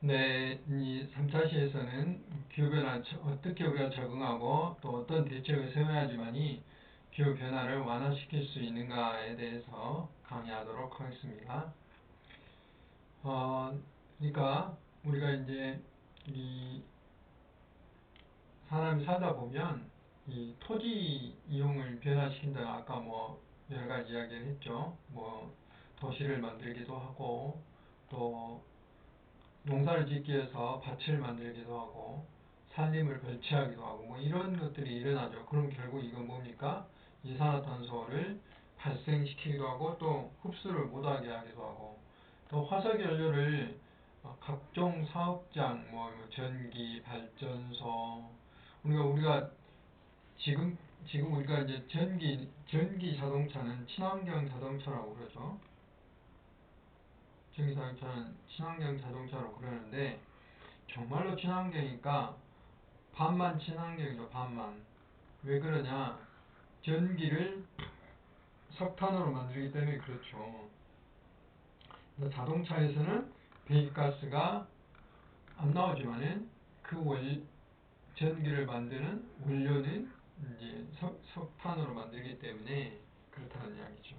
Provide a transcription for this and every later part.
네, 이 3차 시에서는 기후변화 어떻게 우리가 적응하고 또 어떤 대책을 세워야지만이 기후변화를 완화시킬 수 있는가에 대해서 강의하도록 하겠습니다. 그러니까 우리가 이제 이 사람이 살다 보면 이 토지 이용을 변화시킨다는 아까 뭐 여러 가지 이야기를 했죠. 뭐 도시를 만들기도 하고 또 농사를 짓기 위해서 밭을 만들기도 하고 산림을 벌채하기도 하고 뭐 이런 것들이 일어나죠. 그럼 결국 이건 뭡니까? 이산화탄소를 발생시키기도 하고 또 흡수를 못하게 하기도 하고 또 화석연료를 각종 사업장, 뭐 전기, 발전소 우리가 지금 우리가 이제 전기 자동차는 친환경 자동차라고 그러죠. 전기 자동차는 친환경 자동차로 그러는데 정말로 친환경이니까 반만 친환경이죠. 반만. 왜 그러냐? 전기를 석탄으로 만들기 때문에 그렇죠. 자동차에서는 배기가스가 안 나오지만은 전기를 만드는 원료는 이제 석탄으로 만들기 때문에 그렇다는 이야기죠.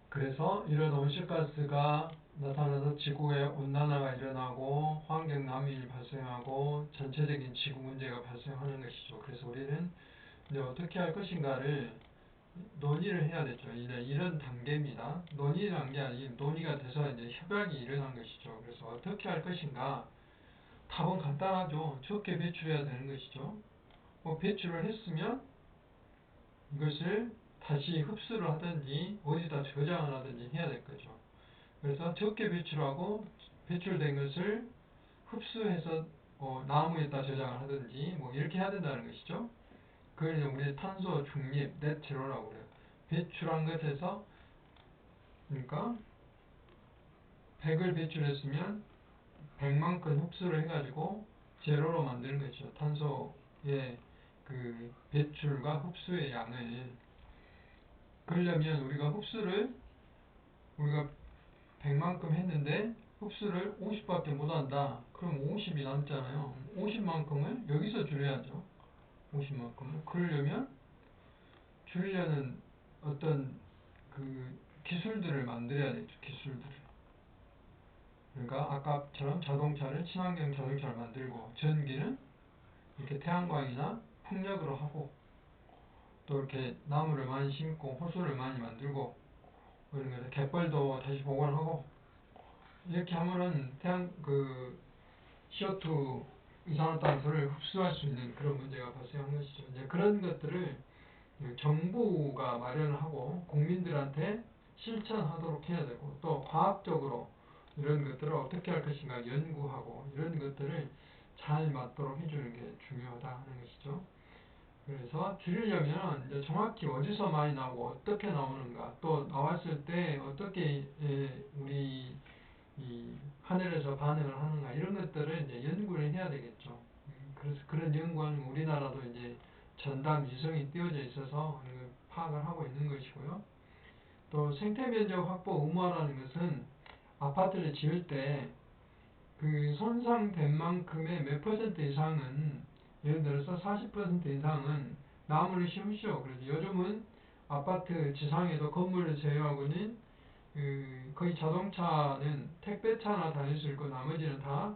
그래서 이런 온실가스가 나타나서 지구의 온난화가 일어나고 환경난민이 발생하고 전체적인 지구 문제가 발생하는 것이죠. 그래서 우리는 이제 어떻게 할 것인가를 논의를 해야 되죠. 이런 단계입니다. 논의라는 게 아니라 논의가 돼서 이제 협약이 일어난 것이죠. 그래서 어떻게 할 것인가? 답은 간단하죠. 적게 배출해야 되는 것이죠. 뭐 배출을 했으면 이것을 다시 흡수를 하든지 어디다 저장을 하든지 해야 될 거죠. 그래서 적게 배출하고 배출된 것을 흡수해서 나무에다 저장을 하든지 뭐 이렇게 해야 된다는 것이죠. 그걸 우리 탄소 중립, 넷제로라고 그래요. 배출한 것에서 그러니까 100을 배출했으면 100만큼 흡수를 해가지고 제로로 만드는 것이죠. 탄소의 그 배출과 흡수의 양을. 그러려면 우리가 100만큼 했는데 흡수를 50밖에 못한다. 그럼 50이 남잖아요. 50만큼을 여기서 줄여야죠. 50만큼을. 그러려면 줄이려는 어떤 그 기술들을 만들어야 되죠. 기술들을. 그러니까 아까처럼 자동차를 친환경 자동차를 만들고 전기는 이렇게 태양광이나 풍력으로 하고 또 이렇게 나무를 많이 심고 호수를 많이 만들고 이런 거죠. 갯벌도 다시 복원하고 이렇게 하면은 CO2 이산화탄소를 흡수할 수 있는 그런 문제가 발생한 것이죠. 이제 그런 것들을 정부가 마련을 하고 국민들한테 실천하도록 해야 되고 또 과학적으로 이런 것들을 어떻게 할 것인가 연구하고 이런 것들을 잘 맞도록 해주는 게 중요하다 하는 것이죠. 그래서 줄이려면 이제 정확히 어디서 많이 나오고 어떻게 나오는가 또 나왔을 때 어떻게 우리 이 하늘에서 반응을 하는가 이런 것들을 이제 연구를 해야 되겠죠. 그래서 그런 연구하는 우리나라도 이제 전담 위성이 띄워져 있어서 파악을 하고 있는 것이고요. 또 생태 면적 확보 의무화라는 것은 아파트를 지을 때 그 손상된 만큼의 몇 퍼센트 이상은 예를 들어서 40% 이상은 나무를 심으시오. 그래서 요즘은 아파트 지상에도 건물을 제외하고는 거의 자동차는 택배차나 다닐 수 있고 나머지는 다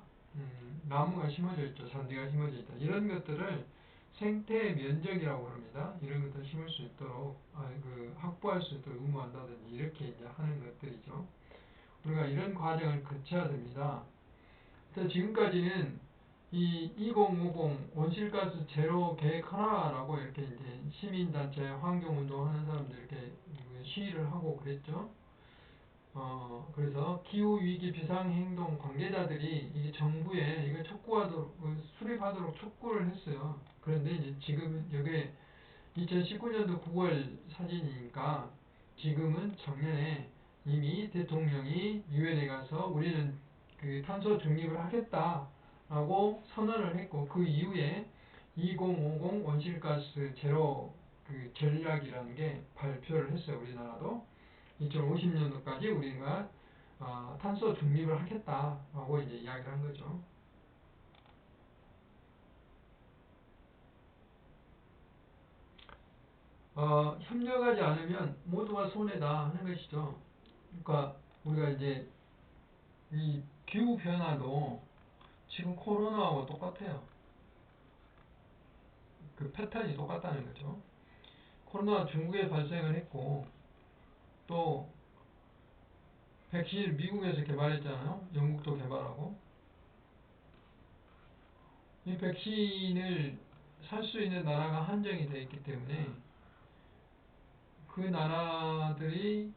나무가 심어져 있죠. 잔디가 심어져 있다. 이런 것들을 생태 면적이라고 합니다. 이런 것들을 심을 수 있도록 확보할 수 있도록 의무한다든지 이렇게 이제 하는 것들이죠. 우리가 이런 과정을 거쳐야 됩니다. 그래서 지금까지는 이 2050 온실가스 제로 계획하라라고 이렇게 이제 시민단체 환경운동 하는 사람들 이렇게 시위를 하고 그랬죠. 그래서 기후위기 비상행동 관계자들이 이게 정부에 이걸 수립하도록 촉구를 했어요. 그런데 이제 지금 여기에 2019년도 9월 사진이니까 지금은 작년에 이미 대통령이 유엔에 가서 우리는 그 탄소 중립을 하겠다라고 선언을 했고 그 이후에 2050 온실가스 제로 그 전략이라는 게 발표를 했어요. 우리나라도 2050년도까지 우리가 탄소 중립을 하겠다라고 이제 이야기를 한 거죠. 협력하지 않으면 모두가 손해다 하는 것이죠. 그러니까 우리가 이제 이 기후 변화도 지금 코로나하고 똑같아요. 그 패턴이 똑같다는 거죠. 코로나 중국에 발생을 했고 또 백신을 미국에서 개발했잖아요. 영국도 개발하고 이 백신을 살 수 있는 나라가 한정이 되어 있기 때문에 그 나라들이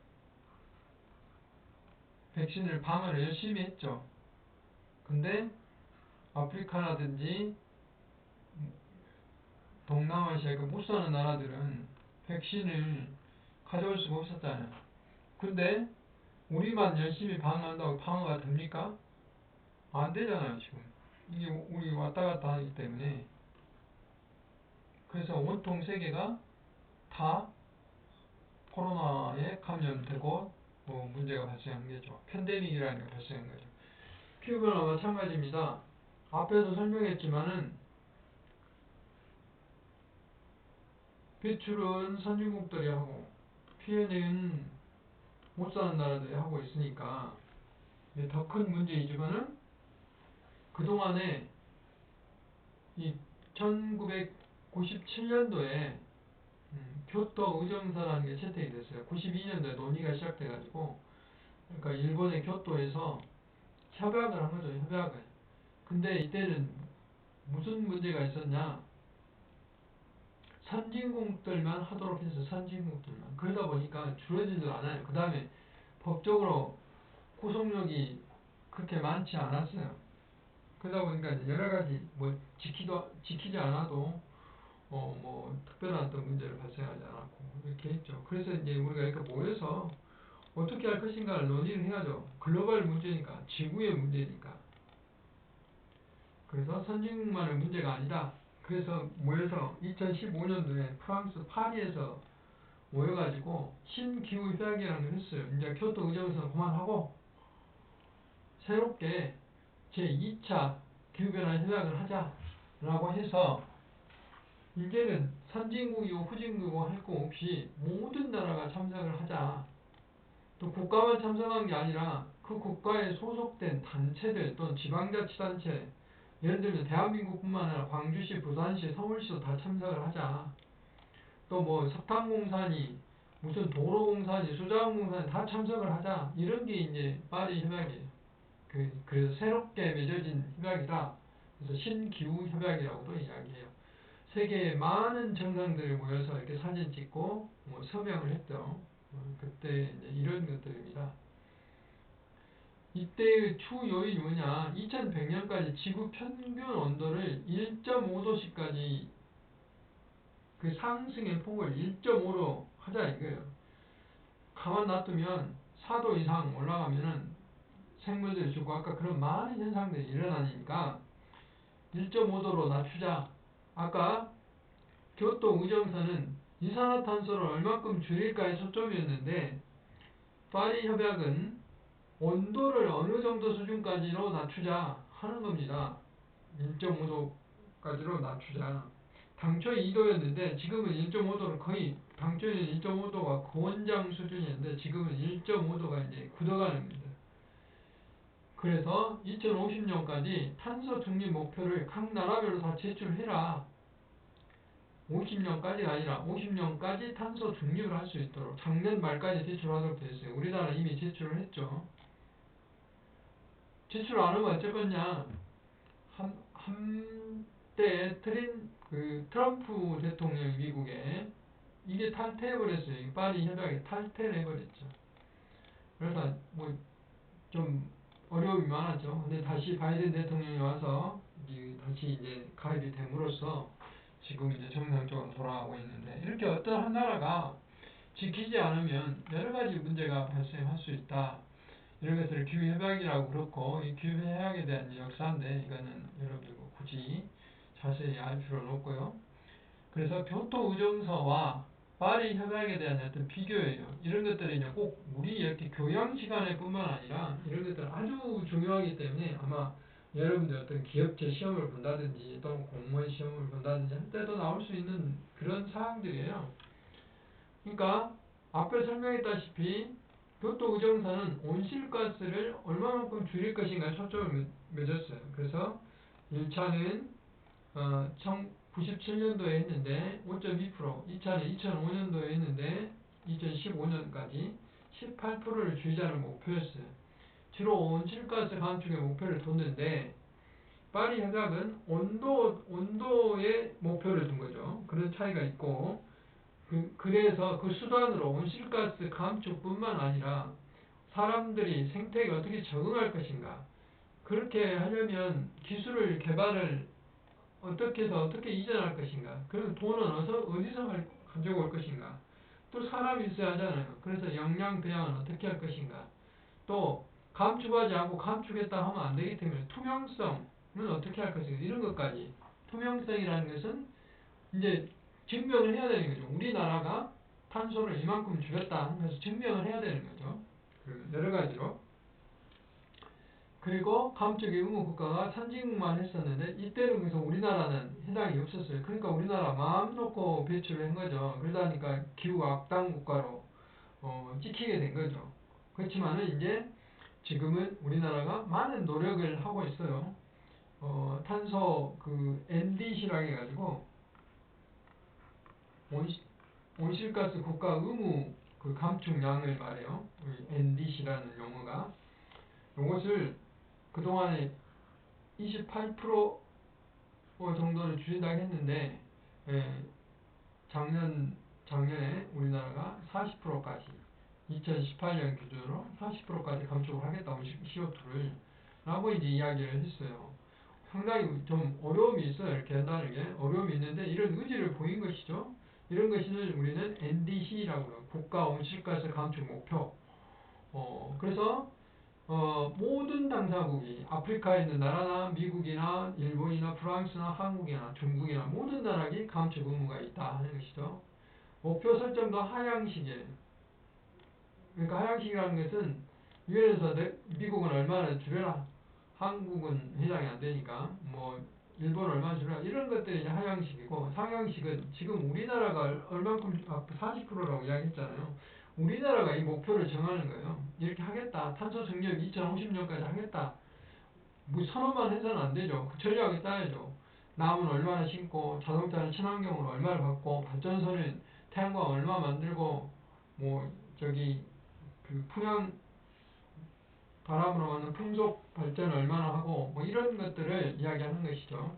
백신을 방어를 열심히 했죠. 근데 아프리카라든지 동남아시아 못 사는 나라들은 백신을 가져올 수가 없었잖아요. 근데 우리만 열심히 방어한다고 방어가 됩니까? 안 되잖아요, 지금. 이게 우리 왔다 갔다 하기 때문에. 그래서 온통 세계가 다 코로나에 감염되고 문제가 발생한 거죠. 팬데믹이라는 게 발생한 거죠. 기후변화 마찬가지입니다. 앞에도 설명했지만은 배출은 선진국들이 하고 피해는 못 사는 나라들이 하고 있으니까 더 큰 문제이지만은 그동안에 이 1997년도에 교토 의정서라는 게 채택이 됐어요. 92년도에 논의가 시작돼가지고 그러니까 일본의 교토에서 협약을 한 거죠. 협약을. 근데 이때는 무슨 문제가 있었냐? 선진국들만 하도록 해서 선진국들만. 그러다 보니까 줄어들지도 않아요. 그 다음에 법적으로 구속력이 그렇게 많지 않았어요. 그러다 보니까 여러 가지 지키지 않아도 특별한 어떤 문제를 발생하지 않았고 이렇게 했죠. 그래서 이제 우리가 이렇게 모여서 어떻게 할 것인가를 논의를 해야죠. 글로벌 문제니까, 지구의 문제니까. 그래서 선진국만의 문제가 아니다. 그래서 모여서 2015년도에 프랑스 파리에서 모여가지고 신기후 협약이라는 걸 했어요. 이제 교토 의정서 그만하고 새롭게 제2차 기후변화 협약을 하자라고 해서 이제는 선진국이고 후진국이고 할 거 없이 모든 나라가 참석을 하자. 또 국가만 참석한 게 아니라 그 국가에 소속된 단체들 또는 지방자치단체 예를 들면 대한민국뿐만 아니라 광주시, 부산시, 서울시도 다 참석을 하자. 또 뭐 석탄공사니 무슨 도로공사니 수자원공사니 다 참석을 하자. 이런 게 이제 파리 협약이에요. 그래서 새롭게 맺어진 협약이다. 그래서 신기후 협약이라고도 이야기해요. 세계의 많은 정상들이 모여서 이렇게 사진 찍고 서명을 했죠. 그때 이제 이런 것들입니다. 이때의 추 요인이 뭐냐? 2100년까지 지구 평균 온도를 1.5도씩까지 그 상승의 폭을 1.5로 하자 이거예요. 가만 놔두면 4도 이상 올라가면은 생물들이 죽고 아까 그런 많은 현상들이 일어나니까 1.5도로 낮추자. 아까 교토 의정서는 이산화탄소를 얼마큼 줄일까에 초점이었는데 파리 협약은 온도를 어느 정도 수준까지로 낮추자 하는 겁니다. 1.5도까지로 낮추자. 당초 2도였는데 지금은 1.5도를 거의 당초에는 1.5도가 고원장 수준이었는데 지금은 1.5도가 이제 굳어가는 겁니다. 그래서 2050년까지 탄소 중립 목표를 각 나라별로 다 제출해라. 50년까지가 아니라 50년까지 탄소 중립을 할 수 있도록 작년 말까지 제출하도록 되어 있어요. 우리나라 이미 제출을 했죠. 제출 안 하면 어쩔 거냐. 한때 트럼프 대통령이 미국에 이게 탈퇴해버렸어요. 파리 협약에 탈퇴를 해버렸죠. 그래서 뭐 좀 어려움이 많았죠. 근데 다시 바이든 대통령이 와서 다시 이제 가입이 됨으로써 지금 이제 정상적으로 돌아가고 있는데 이렇게 어떤 한 나라가 지키지 않으면 여러 가지 문제가 발생할 수 있다. 이런 것들을 기후협약이라고 그렇고 이 기후협약에 대한 역사인데 이거는 여러분들 굳이 자세히 알 필요는 없고요. 그래서 교토 의정서와 파리 협약에 대한 어떤 비교예요. 이런 것들이 이제 꼭 우리 이렇게 교양 시간에뿐만 아니라 이런 것들 아주 중요하기 때문에 아마 여러분들 어떤 기업체 시험을 본다든지 또는 공무원 시험을 본다든지 할 때도 나올 수 있는 그런 사항들이에요. 그러니까 앞에 설명했다시피 교토의정사는 온실가스를 얼마만큼 줄일 것인가 초점을 맺었어요. 그래서 1차는 1997년도에 했는데 5.2%, 2차는 2005년도에 했는데 2015년까지 18%를 줄이자는 목표였어요. 주로 온실가스 감축의 목표를 뒀는데 파리 협약은 온도의 목표를 둔 거죠. 그런 차이가 있고 그래서 그 수단으로 온실가스 감축뿐만 아니라 사람들이 생태계에 어떻게 적응할 것인가 그렇게 하려면 기술을 개발을 어떻게 해서 어떻게 이전할 것인가 그리고 돈은 어디서 가져올 것인가 또 사람이 있어야 하잖아요. 그래서 역량 배양은 어떻게 할 것인가 또 감축하지 않고 감축했다 하면 안 되기 때문에 투명성은 어떻게 할 것인가 이런 것까지 투명성이라는 것은 이제 증명을 해야 되는 거죠. 우리나라가 탄소를 이만큼 줄였다 하는 것을 증명을 해야 되는 거죠. 여러 가지로. 그리고 감축의 의무 국가가 선진국만 했었는데 이때는 그래서 우리나라는 해당이 없었어요. 그러니까 우리나라 마음 놓고 배출을 한 거죠. 그러다 보니까 기후 악당 국가로 찍히게 된 거죠. 그렇지만은 이제 지금은 우리나라가 많은 노력을 하고 있어요. 탄소 NDC라고 해가지고 온실가스 국가 의무 감축량을 말해요. NDC라는 용어가. 이것을 그동안에 28% 정도를 줄인다고 했는데 작년에 우리나라가 40%까지 2018년 기준으로 40%까지 감축을 하겠다 CO2를 라고 이제 이야기를 했어요. 상당히 좀 어려움이 있어요. 이렇게 한다는 게 어려움이 있는데 이런 의지를 보인 것이죠. 이런 것을 우리는 NDC라고 해요. 국가 온실가스 감축 목표. 그래서 모든 당사국이 아프리카에 있는 나라나 미국이나 일본이나 프랑스나 한국이나 중국이나 모든 나라에 감축 의무가 있다 하는 것이죠. 목표 설정도 하향식이에요. 그러니까 하향식이라는 것은 유엔에서 미국은 얼마나 줄여라, 한국은 해당이 안 되니까 일본 얼마나 줄여라 이런 것들이 이제 하향식이고 상향식은 지금 우리나라가 얼만큼 40%라고 이야기했잖아요. 우리나라가 이 목표를 정하는 거예요. 이렇게 하겠다. 탄소 중립 2050년까지 하겠다. 선언만 해서는 안 되죠. 전략을 짜야죠. 나무는 얼마나 심고 자동차는 친환경으로 얼마를 받고 발전소는 태양광 얼마 만들고 풍향 바람으로 만든 풍속 발전을 얼마나 하고 이런 것들을 이야기하는 것이죠.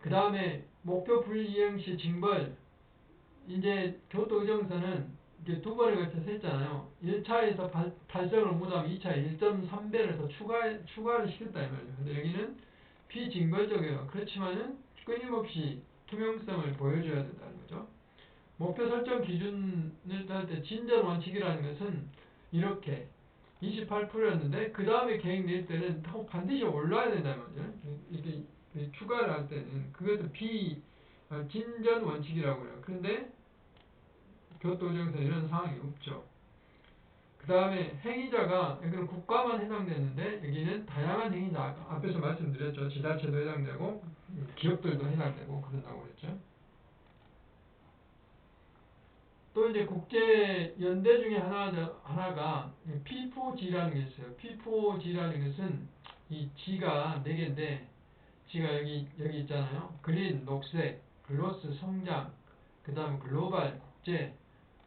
그 다음에 목표 불이행 시 징벌. 이제 교토의정서는 이게 두 번에 걸쳐서 했잖아요. 1차에서 달성을 못하면 2차에 1.3배를 더 추가를 시켰다 이 말이죠. 근데 여기는 비징벌적이에요. 그렇지만은 끊임없이 투명성을 보여줘야 된다는 거죠. 목표 설정 기준을 할 때 진전 원칙이라는 것은 이렇게 28%였는데 그 다음에 계획 낼 때는 더 반드시 올라야 된다는 거죠. 이렇게 추가를 할 때는 그것도 진전 원칙이라고 해요. 그런데 교토정서에 이런 상황이 없죠. 그 다음에 행위자가 여기는 국가만 해당되는데 여기는 다양한 행위자 앞에서 말씀드렸죠. 지자체도 해당되고 기업들도 해당되고 그런다고 그랬죠. 또 이제 국제 연대 중에 하나가 P4G라는 게 있어요. P4G라는 것은 이 G가 4개인데 G가 여기 있잖아요. 그린, 녹색, 글로스, 성장, 그 다음에 글로벌, 국제,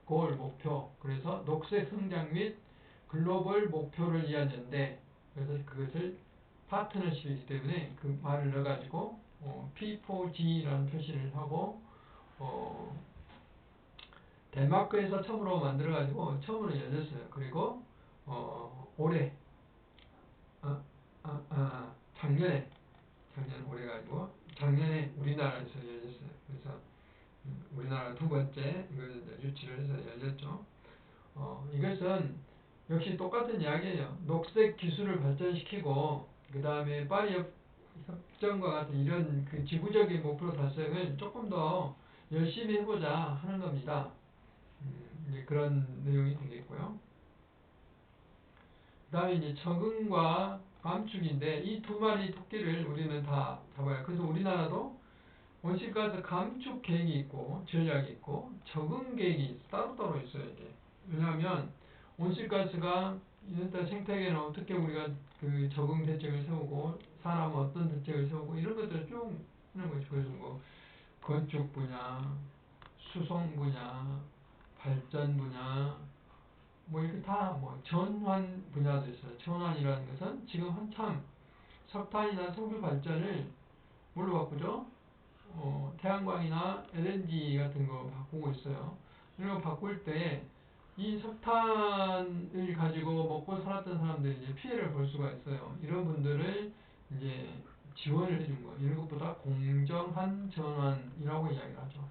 골, 목표. 그래서 녹색 성장 및 글로벌 목표를 위한 연대. 그래서 그것을 파트너십이기 때문에 그 말을 넣어가지고 P4G라는 표시를 하고 덴마크에서 처음으로 만들어가지고 처음으로 열렸어요. 그리고 올해 작년에 오래가지고 작년에 우리나라에서 열렸어요. 그래서 우리나라 두 번째 이걸 유치를 해서 열렸죠. 이것은 역시 똑같은 이야기예요. 녹색 기술을 발전시키고 그 다음에 파리 협정과 같은 이런 지구적인 목표 달성을 조금 더 열심히 해보자 하는 겁니다. 이제 그런 내용이 되겠고요. 그 다음에 이제 적응과 감축인데 이 두 마리 토끼를 우리는 다 잡아요. 그래서 우리나라도 온실가스 감축 계획이 있고 전략이 있고 적응 계획이 따로따로 있어요. 이게. 왜냐하면 온실가스가 일단 생태계는 어떻게 우리가 그 적응 대책을 세우고 사람은 어떤 대책을 세우고 이런 것들을 쭉 하는 거죠. 그래서 뭐 건축 분야, 수송 분야, 발전 분야 뭐 이렇게 다 뭐 전환 분야도 있어요. 전환이라는 것은 지금 한참 석탄이나 석유 발전을 뭘로 바꾸죠? 태양광이나 LNG 같은 거 바꾸고 있어요. 이런 거 바꿀 때 이 석탄을 가지고 먹고 살았던 사람들이 이제 피해를 볼 수가 있어요. 이런 분들을 이제 지원을 해준 거. 이런 것보다 공정한 전환이라고 이야기를 하죠.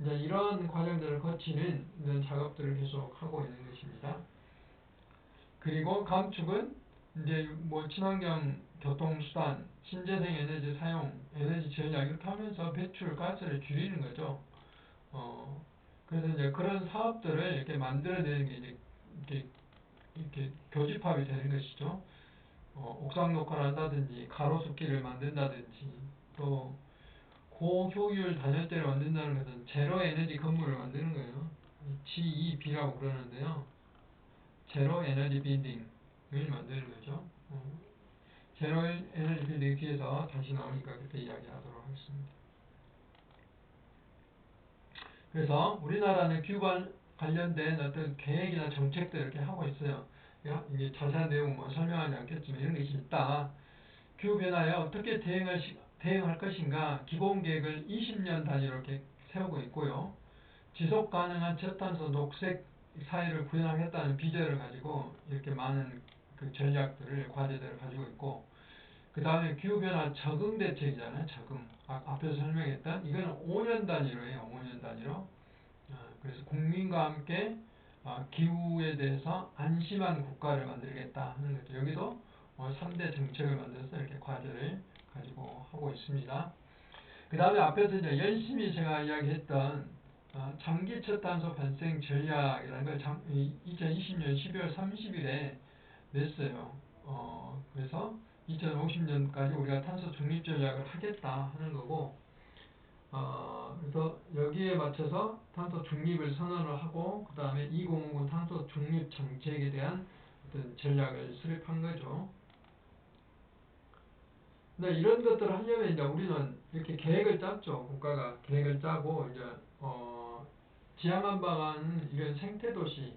이제 이런 과정들을 거치는 이런 작업들을 계속 하고 있는 것입니다. 그리고 감축은 이제 뭐 친환경 교통수단, 신재생 에너지 사용, 에너지 전략 이렇게 하면서 배출 가스를 줄이는 거죠. 그래서 이제 그런 사업들을 이렇게 만들어내는 게 이제 이렇게 교집합이 되는 것이죠. 옥상 녹화를 한다든지 가로수길을 만든다든지 또 고효율 단열재를 만든다는 것은 제로 에너지 건물을 만드는 거예요. GEB라고 그러는데요. 제로 에너지 빌딩을 만드는 거죠. 제로 에너지 빌딩 뒤에서 다시 나오니까 그때 이야기하도록 하겠습니다. 그래서 우리나라는 기후관 관련된 어떤 계획이나 정책들 이렇게 하고 있어요. 이게 자세한 내용은 뭐 설명하지 않겠지만 이런 것이 있다. 기후변화에 어떻게 대응할 것인가 기본 계획을 20년 단위로 이렇게 세우고 있고요. 지속 가능한 저탄소 녹색 사회를 구현하겠다는 비전을 가지고 이렇게 많은 그 전략들을 과제들을 가지고 있고 그 다음에 기후변화 적응 대책이잖아요. 적응. 앞에서 설명했던 이거는 5년 단위로 해요. 5년 단위로. 그래서 국민과 함께 기후에 대해서 안심한 국가를 만들겠다 하는 거죠. 여기도 3대 정책을 만들어서 이렇게 과제를 가지고 하고 있습니다. 그 다음에 앞에서 이제 열심히 제가 이야기했던 장기 저탄소 발생 전략이라는 걸 2020년 12월 30일에 냈어요. 그래서 2050년까지 우리가 탄소 중립 전략을 하겠다 하는 거고 그래서 여기에 맞춰서 탄소 중립을 선언을 하고 그 다음에 2050 탄소 중립 정책에 대한 어떤 전략을 수립한 거죠. 근데 이런 것들을 하려면 이제 우리는 이렇게 계획을 짰죠. 국가가 계획을 짜고 이제 지향한 바가는 이런 생태도시,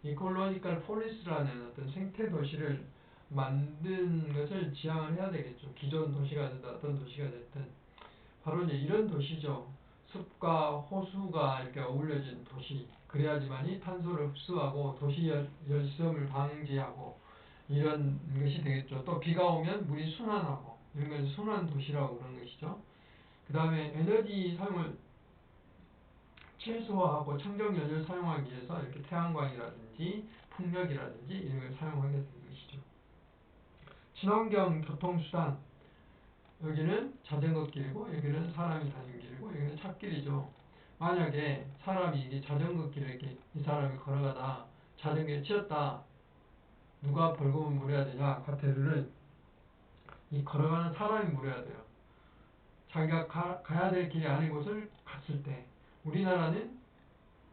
이콜로지컬 폴리스라는 어떤 생태도시를 만든 것을 지향을 해야 되겠죠. 기존 도시가 됐든 어떤 도시가 됐든 바로 이제 이런 도시죠. 숲과 호수가 이렇게 어울려진 도시. 그래야지만이 탄소를 흡수하고 도시 열섬을 방지하고 이런 것이 되겠죠. 또 비가 오면 물이 순환하고 이런 걸 순환 도시라고 그러는 것이죠. 그 다음에 에너지 사용을 최소화하고 청정 연료를 사용하기 위해서 이렇게 태양광이라든지 풍력이라든지 이런 걸 사용하게 되는 것이죠. 친환경 교통수단 여기는 자전거 길이고 여기는 사람이 다니는 길이고 여기는 찻길이죠. 만약에 사람이 이게 자전거 길에 이렇게 이 사람이 걸어가다 자전거에 치였다. 누가 벌금을 물어야 되냐? 과태료를 이 걸어가는 사람이 물어야 돼요. 자기가 가야 될 길이 아닌 곳을 갔을 때 우리나라는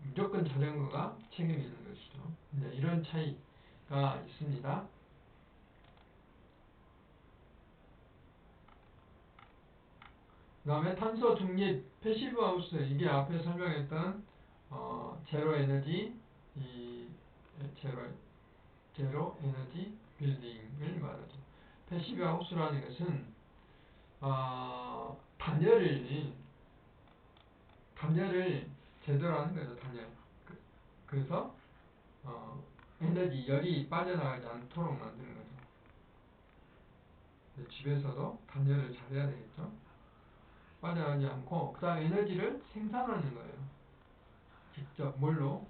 무조건 자전거가 책임이 있는 것이죠. 이제 이런 차이가 있습니다. 그 다음에 탄소 중립 패시브 하우스 이게 앞에 설명했던 제로 에너지 이 제로 에너지 빌딩을 말하죠. 패시브 하우스라는 것은 단열을 제대로 하는 거죠. 단열. 그래서 에너지 열이 빠져나가지 않도록 만드는 거죠. 집에서도 단열을 잘해야 되겠죠. 빠져나가지 않고 그 다음 에너지를 생산하는 거예요. 직접 뭘로?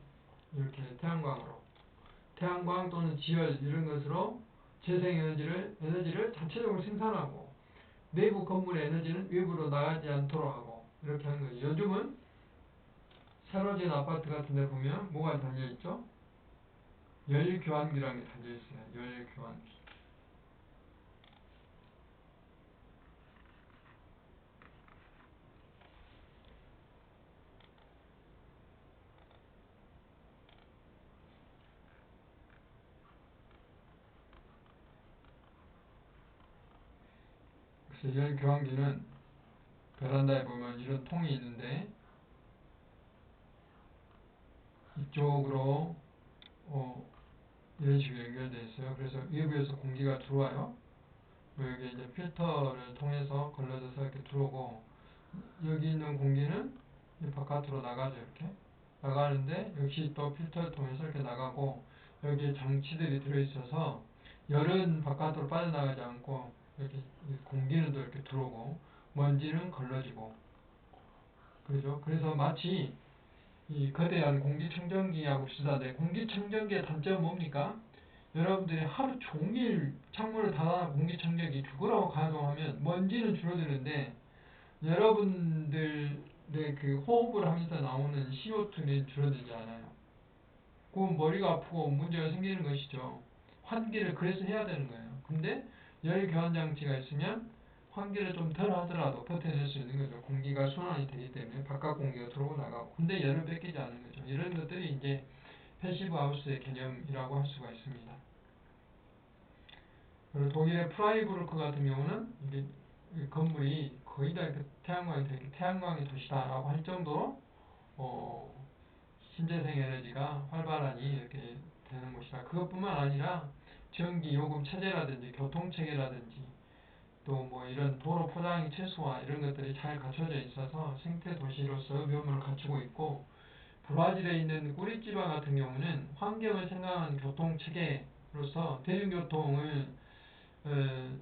이렇게 태양광으로. 태양광 또는 지열 이런 것으로 에너지를 자체적으로 생산하고 내부 건물의 에너지는 외부로 나가지 않도록 하고 이렇게 하는 거죠. 요즘은 새로 지은 아파트 같은 데 보면 뭐가 달려있죠? 열교환기라는 게 달려있어요. 열교환기. 그래서 열교환기는 베란다에 보면 이런 통이 있는데 이쪽으로 이런 식으로 연결되어 있어요. 그래서 외부에서 공기가 들어와요. 여기 이제 필터를 통해서 걸러져서 이렇게 들어오고, 여기 있는 공기는 바깥으로 나가죠. 이렇게 나가는데 역시 또 필터를 통해서 이렇게 나가고, 여기에 장치들이 들어있어서 열은 바깥으로 빠져나가지 않고 이렇게 공기는 또 이렇게 들어오고 먼지는 걸러지고 그러죠. 그래서 마치 이 거대한 공기청정기하고 비슷한데, 공기청정기의 단점은 뭡니까? 여러분들이 하루 종일 창문을 닫아놓고 공기청정기 죽으라고 가동하면 먼지는 줄어드는데 여러분들의 그 호흡을 하면서 나오는 CO2는 줄어들지 않아요. 그럼 머리가 아프고 문제가 생기는 것이죠. 환기를 그래서 해야 되는 거예요. 근데 열 교환 장치가 있으면 환기를 좀 덜 하더라도 버텨낼 수 있는 거죠. 공기가 순환이 되기 때문에 바깥 공기가 들어오고 나가고. 근데 열을 뺏기지 않는 거죠. 이런 것들이 이제 패시브 하우스의 개념이라고 할 수가 있습니다. 그리고 독일의 프라이부르크 같은 경우는 이게 건물이 거의 다 이렇게 태양광의 도시다라고 할 정도로 신재생 에너지가 활발하니 이렇게 되는 곳이다. 그것뿐만 아니라 전기 요금 체제라든지 교통 체계라든지 또 뭐 이런 도로 포장이 최소화 이런 것들이 잘 갖춰져 있어서 생태 도시로서 면모를 갖추고 있고, 브라질에 있는 꾸리찌바 같은 경우는 환경을 생각하는 교통 체계로서 대중교통을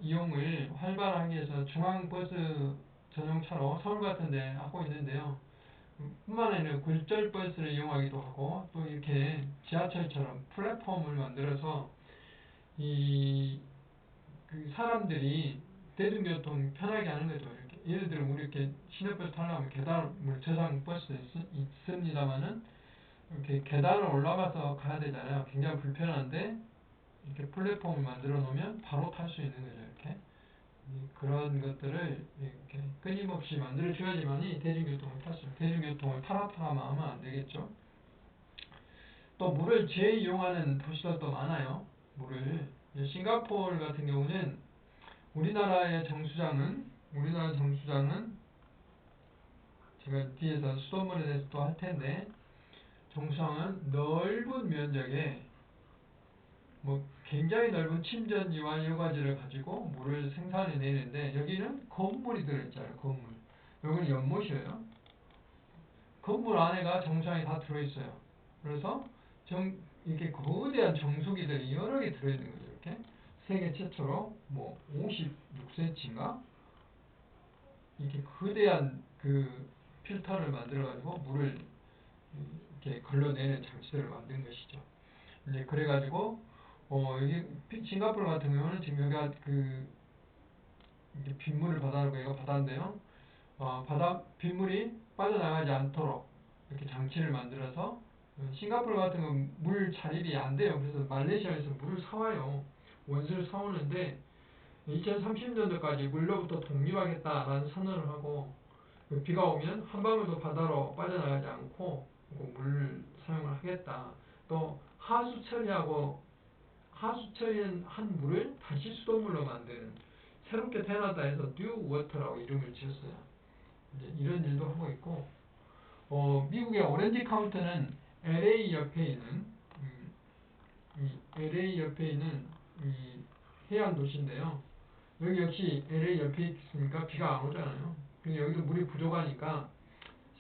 이용을 활발하게 해서 중앙버스 전용차로 서울 같은 데 하고 있는데요. 뿐만 아니라 굴절버스를 이용하기도 하고, 또 이렇게 지하철처럼 플랫폼을 만들어서 그 사람들이 대중교통 편하게 하는 거죠. 이렇게 예를 들어 우리 이렇게 시내버스 타려면 계단을 저장 버스 있습니다만은 이렇게 계단을 올라가서 가야 되잖아요. 굉장히 불편한데 이렇게 플랫폼을 만들어 놓으면 바로 탈 수 있는 거죠. 이렇게 그런 것들을 이렇게 끊임없이 만들어 줘야지만이 대중교통을 탈 수 있어요. 대중교통을 타라타라만 하면 안 되겠죠. 또 물을 재이용하는 도시들도 많아요. 물을 싱가포르 같은 경우는 우리나라 정수장은 제가 뒤에서 수돗물에 대해서 또 할 텐데, 정수장은 넓은 면적에 뭐 굉장히 넓은 침전지와 여과지를 가지고 물을 생산해 내는데, 여기는 건물이 들어있잖아요. 건물. 여기는 연못이에요. 건물 안에가 정수장이 다 들어있어요. 그래서 이렇게 거대한 정수기들이 여러 개 들어있는 거죠. 이렇게 세계 최초로 뭐 56cm인가 이렇게 거대한 그 필터를 만들어 가지고 물을 이렇게 걸러내는 장치들을 만든 것이죠. 이제 그래 가지고 여기 싱가포르 같은 경우는 지금 여기가 이렇게 빗물을 받아놓고 얘가 바다인데요. 빗물이 빠져나가지 않도록 이렇게 장치를 만들어서, 싱가포르 같은 건 물 차립이 안 돼요. 그래서 말레이시아에서 물을 사와요. 원수를 사오는데 2030년도까지 물로부터 독립하겠다라는 선언을 하고, 비가 오면 한 방울도 바다로 빠져나가지 않고 물 사용을 하겠다. 또 하수 처리한 물을 다시 수돗물로 만드는, 새롭게 태어났다 해서 뉴 워터라고 이름을 지었어요. 이제 이런 일도 하고 있고, 미국의 오렌지 카운티는 LA 옆에 있는 이 해안 도시인데요. 여기 역시 LA 옆에 있으니까 비가 안 오잖아요. 근데 여기도 물이 부족하니까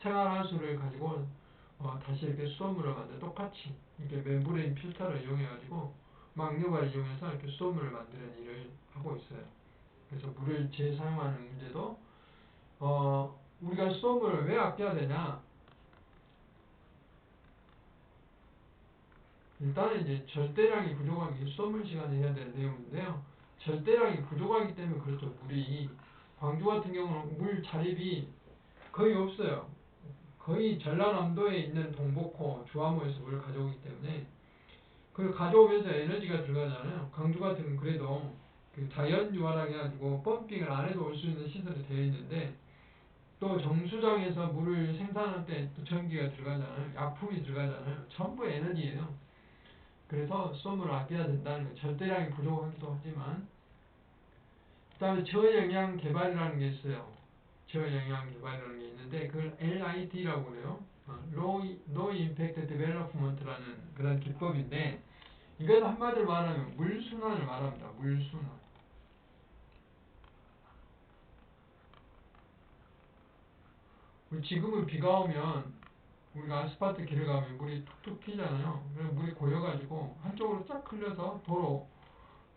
생활하수를 가지고 다시 이렇게 수돗물을 만들어 똑같이 이렇게 멤브레인 필터를 이용해 가지고 막류관을 이용해서 이렇게 수돗물을 만드는 일을 하고 있어요. 그래서 물을 재사용하는 문제도 우리가 수돗물을 왜 아껴야 되냐? 일단은 이제 절대량이 부족하기, 수돗물 시간에 해야 되는 내용인데요. 절대량이 부족하기 때문에 그렇죠. 광주 같은 경우는 물 자립이 거의 없어요. 거의 전라남도에 있는 동복호, 주화모에서 물을 가져오기 때문에 그걸 가져오면서 에너지가 들어가잖아요. 강주 같은 건 그래도 그 자연 유화라 해가지고 펌핑을 안 해도 올 수 있는 시설이 되어 있는데 또 정수장에서 물을 생산할 때 또 전기가 들어가잖아요. 약품이 들어가잖아요. 전부 에너지예요. 그래서 수돗물을 아껴야 된다는 거예요. 절대량이 부족하기도 하지만 그 다음에 저영양 개발이라는 게 있어요. 저영양 개발이라는 게 있는데 그걸 LID라고 그래요. Low Impact Development라는 그런 기법인데 이건 한마디로 말하면 물순환을 말합니다. 물순환. 우리 지금은 비가 오면 우리가 아스팔트 길을 가면 물이 툭툭 튀잖아요. 그래서 물이 고여가지고 한쪽으로 쫙 흘려서 도로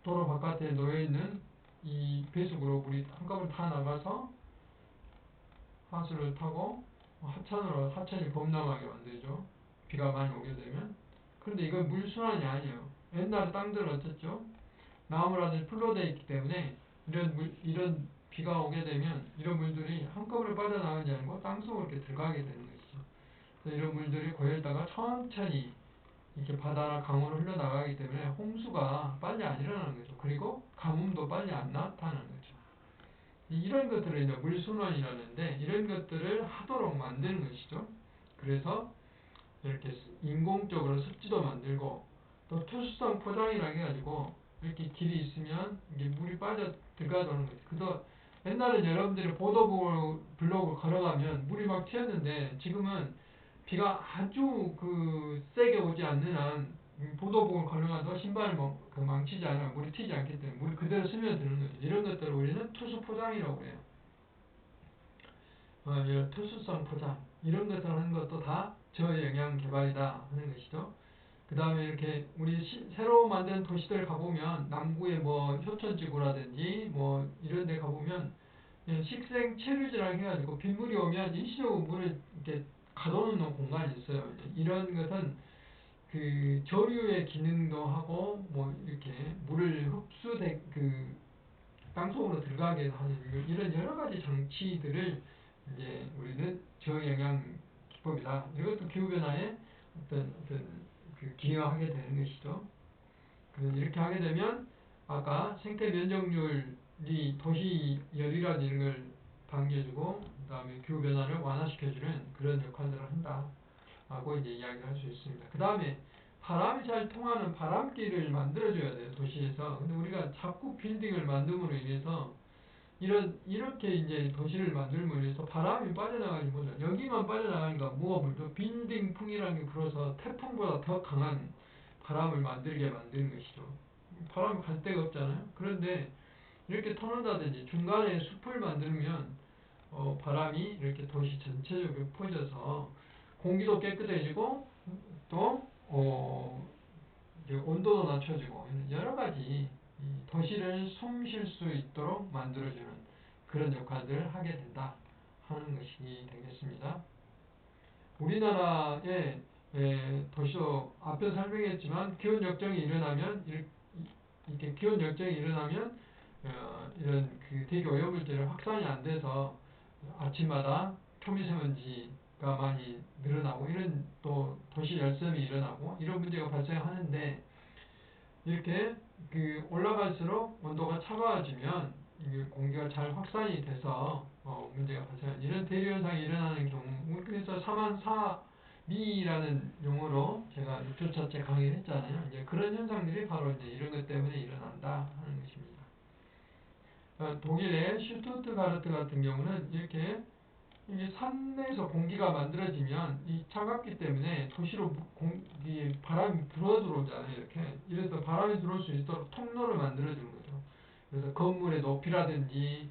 바깥에 놓여있는 이 배수구로 물이 한꺼번에 다 나가서 하수를 타고 하천으로 하천이 범람하게 만들죠. 비가 많이 오게 되면. 그런데 이건 물순환이 아니에요. 옛날에 땅들은 어땠죠? 나무라든지 풀로 되어 있기 때문에 이런 비가 오게 되면 이런 물들이 한꺼번에 빠져나가지 않고 땅속으로 이렇게 들어가게 되는 것이죠. 그래서 이런 물들이 고여있다가 천천히 이렇게 바다나 강으로 흘러나가기 때문에 홍수가 빨리 안 일어나는 거죠. 그리고 가뭄도 빨리 안 나타나는 거죠. 이런 것들을 이제 물순환이라는데 이런 것들을 하도록 만드는 것이죠. 그래서 이렇게 인공적으로 습지도 만들고 또 투수성 포장이라 해가지고 이렇게 길이 있으면 이게 물이 빠져 들어가도는 거죠. 그래서 옛날엔 여러분들이 보도블록을 걸어가면 물이 막 튀었는데 지금은 비가 아주 세게 오지 않는 한 보도복을 걸어가도 신발을 망치지 않아 물이 튀지 않기 때문에 물이 그대로 스며드는 거죠. 이런 것들을 우리는 투수 포장이라고 해요. 이런 투수성 포장 이런 것을 하는 것도 다 저영양 개발이다 하는 것이죠. 그 다음에 이렇게 우리 새로 만든 도시들 가보면 남구의 뭐 효천지구라든지 뭐 이런 데 가보면 식생 체류지랑 해가지고 빗물이 오면 일시적으로 물을 이렇게 가둬놓는 공간이 있어요. 이런 것은 그 저류의 기능도 하고 뭐 이렇게 물을 땅속으로 들어가게 하는 이런 여러 가지 장치들을 이제 우리는 저영양 기법이다. 이것도 기후 변화에 어떤 기여하게 되는 것이죠. 그래서 이렇게 하게 되면 아까 생태 면적률이 도시 열이라는 이런 걸 당겨주고 그다음에 기후 변화를 완화시켜주는 그런 역할들을 한다라고 이제 이야기를 할 수 있습니다. 그 다음에 바람이 잘 통하는 바람길을 만들어줘야 돼요, 도시에서. 근데 우리가 자꾸 빌딩을 만듦으로 인해서 이렇게 이제 도시를 만들므로 인해서 바람이 빠져나가지 못해. 여기만 빠져나가니까 뭐가 불죠? 빌딩풍이라는 게 불어서 태풍보다 더 강한 바람을 만들게 만드는 것이죠. 바람이 갈 데가 없잖아요. 그런데 이렇게 터놓는다든지 중간에 숲을 만들면 바람이 이렇게 도시 전체적으로 퍼져서 공기도 깨끗해지고 또 이제 온도도 낮춰지고 여러 가지 이 도시를 숨 쉴 수 있도록 만들어주는 그런 역할들을 하게 된다 하는 것이 되겠습니다. 우리나라의 도시도 앞에 설명했지만 기온 역정이 일어나면 이렇게 기온 역정이 일어나면 이런 대기 오염물질이 확산이 안 돼서 아침마다 초미세먼지가 많이 늘어나고 이런 또 도시 열섬이 일어나고 이런 문제가 발생하는데 이렇게 올라갈수록 온도가 차가워지면 이게 공기가 잘 확산이 돼서 문제가 발생하는 이런 대류현상이 일어나는 경우 그래서 사만사미라는 용어로 제가 입조차체 강의를 했잖아요. 이제 그런 현상들이 바로 이제 이런 것 때문에 일어난다 하는 것입니다. 독일의 슈투트가르트 같은 경우는 이렇게 이게 산에서 공기가 만들어지면 이 차갑기 때문에 도시로 바람이 불어 들어오잖아요. 이래서 바람이 들어올 수 있도록 통로를 만들어 주는 거죠. 그래서 건물의 높이라든지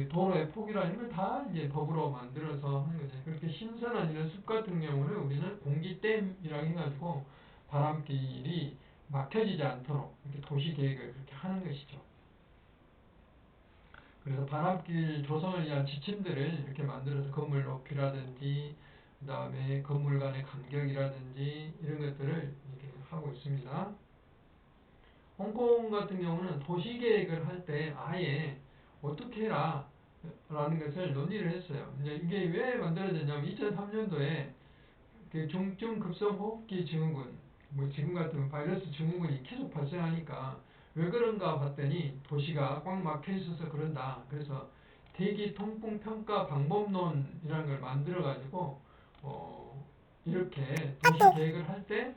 도로의 폭이라 이런 걸 다 이제 법으로 만들어서 하는 거죠. 그렇게 신선한 이런 숲 같은 경우는 우리는 공기댐이라고 해가지고 바람길이 막혀지지 않도록 이렇게 도시 계획을 그렇게 하는 것이죠. 그래서 바람길 조성을 위한 지침들을 이렇게 만들어서 건물 높이라든지 그 다음에 건물 간의 간격이라든지 이런 것들을 이렇게 하고 있습니다. 홍콩 같은 경우는 도시계획을 할 때 아예 어떻게 해라 라는 것을 논의를 했어요. 이제 이게 왜 만들어졌냐면 2003년도에 그 중증 급성 호흡기 증후군, 뭐 지금 같은 바이러스 증후군이 계속 발생하니까 왜 그런가 봤더니 도시가 꽉 막혀 있어서 그런다. 그래서 대기 통풍 평가 방법론이라는 걸 만들어 가지고 이렇게 도시 계획을 할 때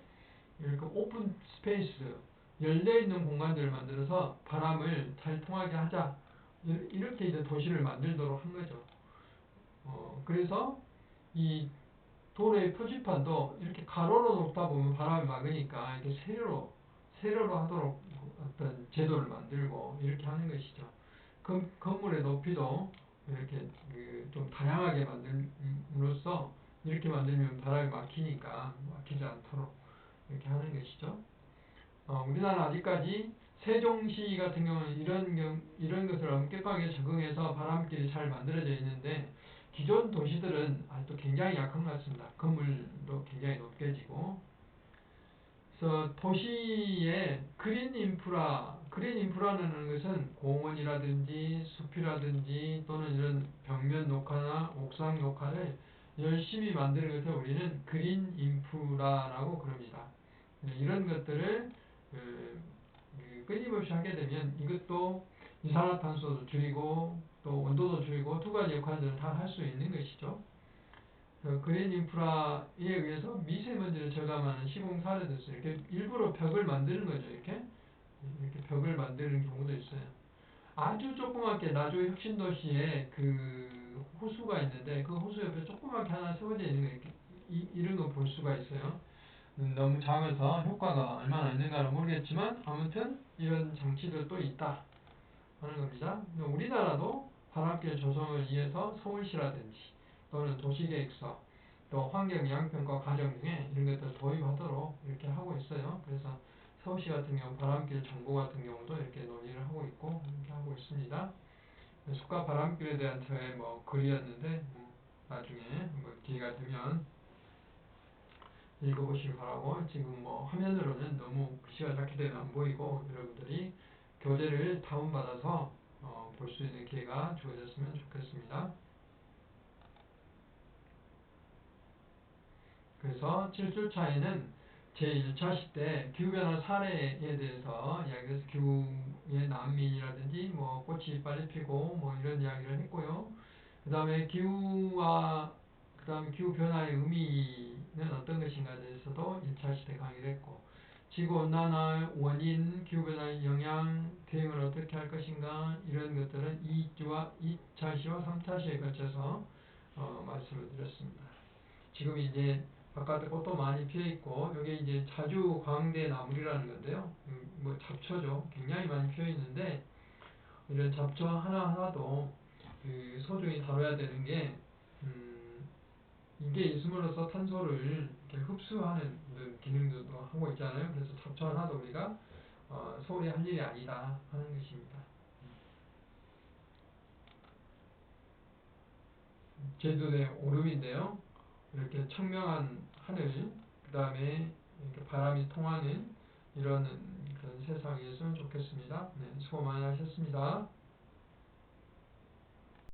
이렇게 오픈 스페이스, 열려 있는 공간들을 만들어서 바람을 잘 통하게 하자. 이렇게 이제 도시를 만들도록 한 거죠. 그래서 이 도로의 표지판도 이렇게 가로로 놓다 보면 바람을 막으니까 이렇게 세로로 하도록 어떤 제도를 만들고 이렇게 하는 것이죠. 건물의 높이도 이렇게 좀 다양하게 만들므로써 이렇게 만들면 바람이 막히지 않도록 이렇게 하는 것이죠. 우리나라는 아직까지 세종시 같은 경우는 이런 것을 엄격하게 적응해서 바람길이 잘 만들어져 있는데 기존 도시들은 아직도 굉장히 약한 것 같습니다. 건물도 굉장히 높게 지고. 그래서 도시의 그린 인프라라는 것은 공원이라든지 숲이라든지 또는 이런 벽면 녹화나 옥상 녹화를 열심히 만드는 것을 우리는 그린 인프라라고 그럽니다. 이런 것들을 끊임없이 하게 되면 이것도 이산화탄소도 줄이고 또 온도도 줄이고 두 가지 역할들을 다 할 수 있는 것이죠. 그린 인프라에 의해서 미세먼지를 저감하는 시공 사례도 있어요. 이렇게 일부러 벽을 만드는 거죠. 이렇게 벽을 만드는 경우도 있어요. 아주 조그맣게 나주 혁신도시에 그 호수가 있는데 그 호수 옆에 조그맣게 하나 세워져 있는 거 이렇게 이런 거 볼 수가 있어요. 너무 작아서 효과가 얼마나 있는가는 모르겠지만 아무튼 이런 장치들도 있다 하는 겁니다. 우리나라도 바람길 조성을 위해서 서울시라든지 또는 도시계획서 또 환경영향평가 과정 중에 이런 것들 도입하도록 이렇게 하고 있어요. 그래서 서울시 같은 경우 바람길 정보 같은 경우도 이렇게 논의를 하고 있고 이렇게 하고 있습니다. 숲과 바람길에 대한 저의 글이었는데 나중에 한번 기회가 되면 읽어보시기 바라고 지금 화면으로는 너무 글씨가 작게 되면 안 보이고 여러분들이 교재를 다운받아서 볼 수 있는 기회가 주어졌으면 좋겠습니다. 그래서 7주차에는 제1차 시대 기후변화 사례에 대해서 이야기해서 기후의 난민이라든지 꽃이 빨리 피고 이런 이야기를 했고요. 그 다음에 기후변화의 의미는 어떤 것인가에 대해서도 1차 시대 강의를 했고 지구온난화 원인, 기후변화의 영향, 대응을 어떻게 할 것인가 이런 것들은 2차 시와 3차 시에 걸쳐서 말씀을 드렸습니다. 지금 이제 바깥에 꽃도 많이 피어 있고 여기 이제 자주 광대 나물이라는 건데요. 잡초죠. 굉장히 많이 피어 있는데 이런 잡초 하나하나도 소중히 다뤄야 되는 게 이게 있음으로써 탄소를 이렇게 흡수하는 기능도 하고 있잖아요. 그래서 잡초 하나도 우리가 소홀히 할 일이 아니다 하는 것입니다. 제주도의 오름인데요. 이렇게 청명한 하늘, 그 다음에 이렇게 바람이 통하는 이런 그런 세상이었으면 좋겠습니다. 네, 수고 많이 하셨습니다.